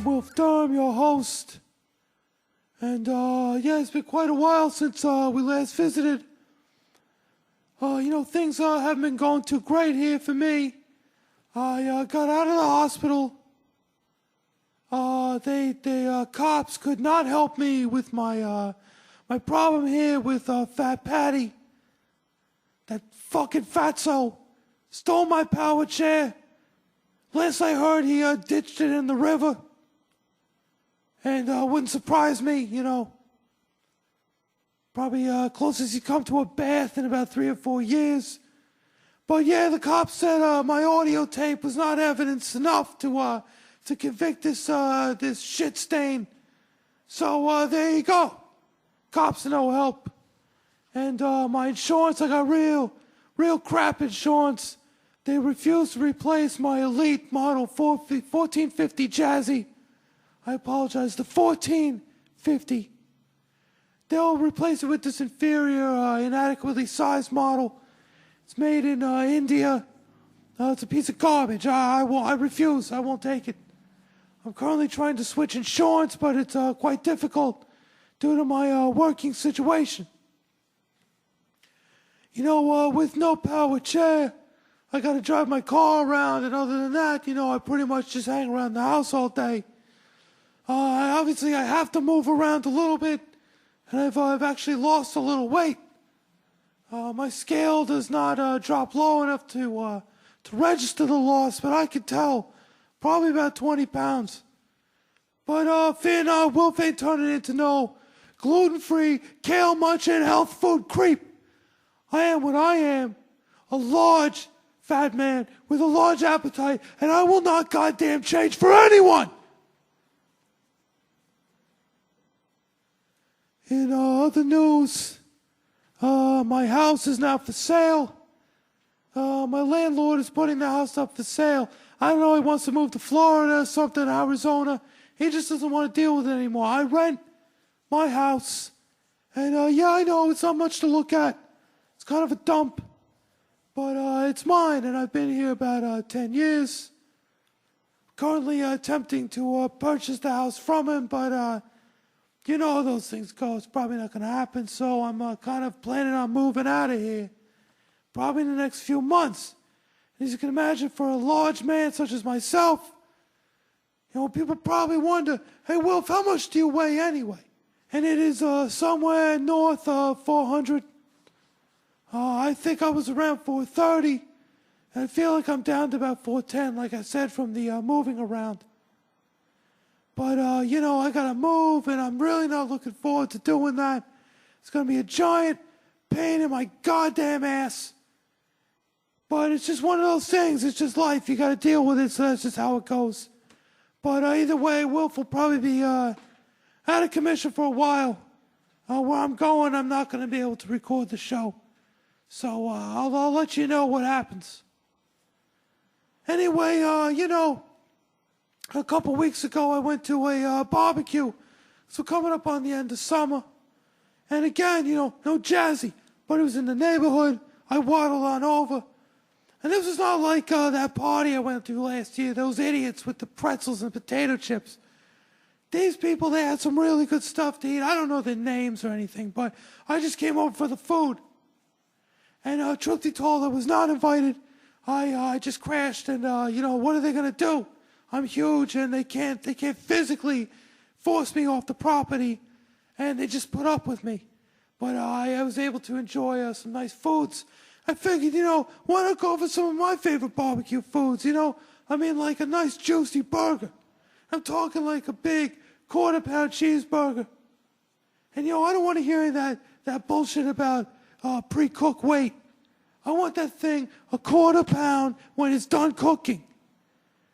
I'm Wilf Durham, your host. And yeah, it's been quite a while since we last visited. Things haven't been going too great here for me. I got out of the hospital. The cops could not help me with my problem here with Fat Patty. That fucking fatso stole my power chair. Last I heard, he ditched it in the river. And wouldn't surprise me, Probably closest you come to a bath in about 3 or 4 years. But yeah, the cops said my audio tape was not evidence enough to convict this shit stain. So there you go. Cops are no help. And my insurance, I got real crap insurance. They refused to replace my elite model 1450 Jazzy. I apologize, the 1450. They'll replace it with this inferior, inadequately sized model. It's made in India. It's a piece of garbage. I refuse. I won't take it. I'm currently trying to switch insurance, but it's quite difficult due to my working situation. With no power chair, I got to drive my car around, and other than that, I pretty much just hang around the house all day. Obviously, I have to move around a little bit, and I've actually lost a little weight. My scale does not drop low enough to register the loss, but I could tell, probably about 20 pounds. But fear not, Wilf ain't turning into no gluten-free, kale-munching health food creep. I am what I am, a large, fat man with a large appetite, and I will not goddamn change for anyone! In other news, my house is now for sale. My landlord is putting the house up for sale. I don't know, he wants to move to Florida or something, Arizona. He just doesn't want to deal with it anymore. I rent my house. And yeah, I know, it's not much to look at. It's kind of a dump. But it's mine, and I've been here about 10 years. Currently attempting to purchase the house from him, but you know how those things go. It's probably not going to happen, so I'm kind of planning on moving out of here. Probably in the next few months. And as you can imagine, for a large man such as myself, people probably wonder, hey, Wilf, how much do you weigh anyway? And it is somewhere north of 400. I think I was around 430. And I feel like I'm down to about 410, like I said, from the moving around. But, I got to move, and I'm really not looking forward to doing that. It's going to be a giant pain in my goddamn ass. But it's just one of those things. It's just life. You got to deal with it, so that's just how it goes. But either way, Wilf will probably be out of commission for a while. Where I'm going, I'm not going to be able to record the show. So I'll let you know what happens. Anyway, a couple weeks ago I went to a barbecue. So coming up on the end of summer. And again, no Jazzy. But it was in the neighborhood. I waddled on over. And this was not like that party I went to last year. Those idiots with the pretzels and potato chips. These people, they had some really good stuff to eat. I don't know their names or anything, but I just came over for the food. And truth be told, I was not invited. I just crashed, and what are they gonna do? I'm huge, and they can't physically force me off the property, and they just put up with me. But I was able to enjoy some nice foods. I figured, why not go for some of my favorite barbecue foods? Like a nice juicy burger. I'm talking like a big quarter-pound cheeseburger. And I don't want to hear that bullshit about pre-cooked weight. I want that thing a quarter pound when it's done cooking.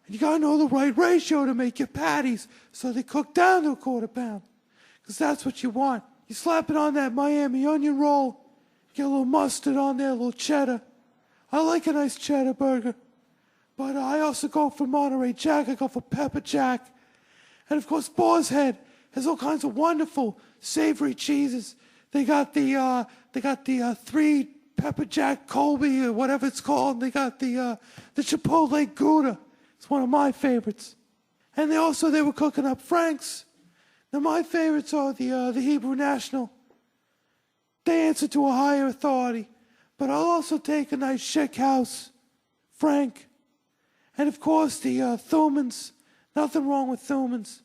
And you gotta know the right ratio to make your patties so they cook down to a quarter pound. Because that's what you want. You slap it on that Miami onion roll, get a little mustard on there, a little cheddar. I like a nice cheddar burger. But I also go for Monterey Jack, I go for Pepper Jack. And of course, Boar's Head has all kinds of wonderful savory cheeses. They got the 3 Pepper Jack Colby or whatever it's called. They got the Chipotle Gouda. It's one of my favorites. And they were cooking up Franks. Now my favorites are the Hebrew National. They answer to a higher authority. But I'll also take a nice Schick House, Frank. And of course the Thumans. Nothing wrong with Thumans.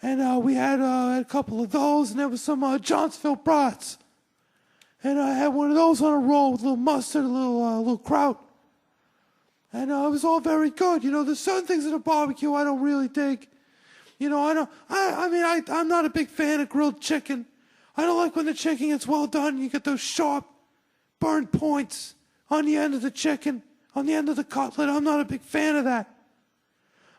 And we had a couple of those, and there was some Johnsonville brats. And I had one of those on a roll with a little mustard, a little kraut. And it was all very good. You know, there's certain things in a barbecue I don't really dig. You know, I'm not a big fan of grilled chicken. I don't like when the chicken gets well done. You get those sharp, burned points on the end of the chicken, on the end of the cutlet. I'm not a big fan of that.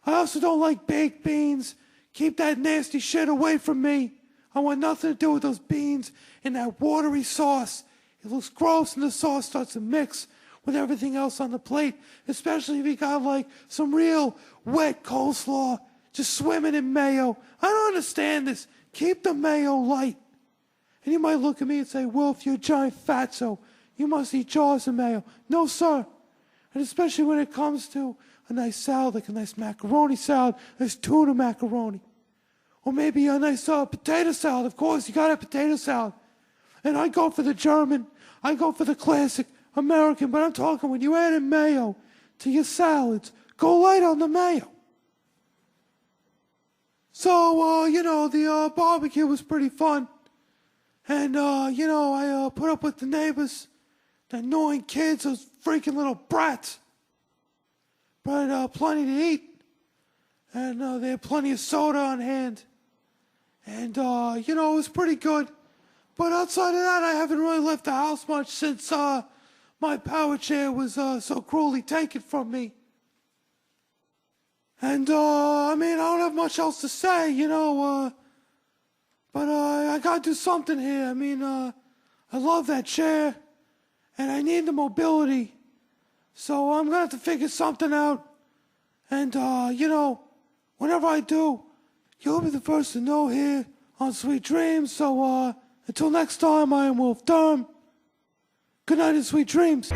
I also don't like baked beans. Keep that nasty shit away from me. I want nothing to do with those beans and that watery sauce. It looks gross and the sauce starts to mix with everything else on the plate, especially if you got like some real wet coleslaw just swimming in mayo. I don't understand this. Keep the mayo light. And you might look at me and say, Wolf, you're a giant fatso. You must eat jars of mayo. No, sir. And especially when it comes to a nice salad, like a nice macaroni salad, nice tuna macaroni. Or maybe a nice potato salad. Of course, you gotta have potato salad. And I go for the German. I go for the classic American. But I'm talking when you add in mayo to your salads, go light on the mayo. So, the barbecue was pretty fun. And, I put up with the neighbors, the annoying kids, those freaking little brats. But plenty to eat. And they had plenty of soda on hand. And, it was pretty good. But outside of that, I haven't really left the house much since my power chair was so cruelly taken from me. And, I don't have much else to say, but I gotta do something here. I love that chair, and I need the mobility. So I'm gonna have to figure something out. And, whenever I do, you'll be the first to know here on Sweet Dreams. So, until next time, I am Wolf Durham. Good night and sweet dreams.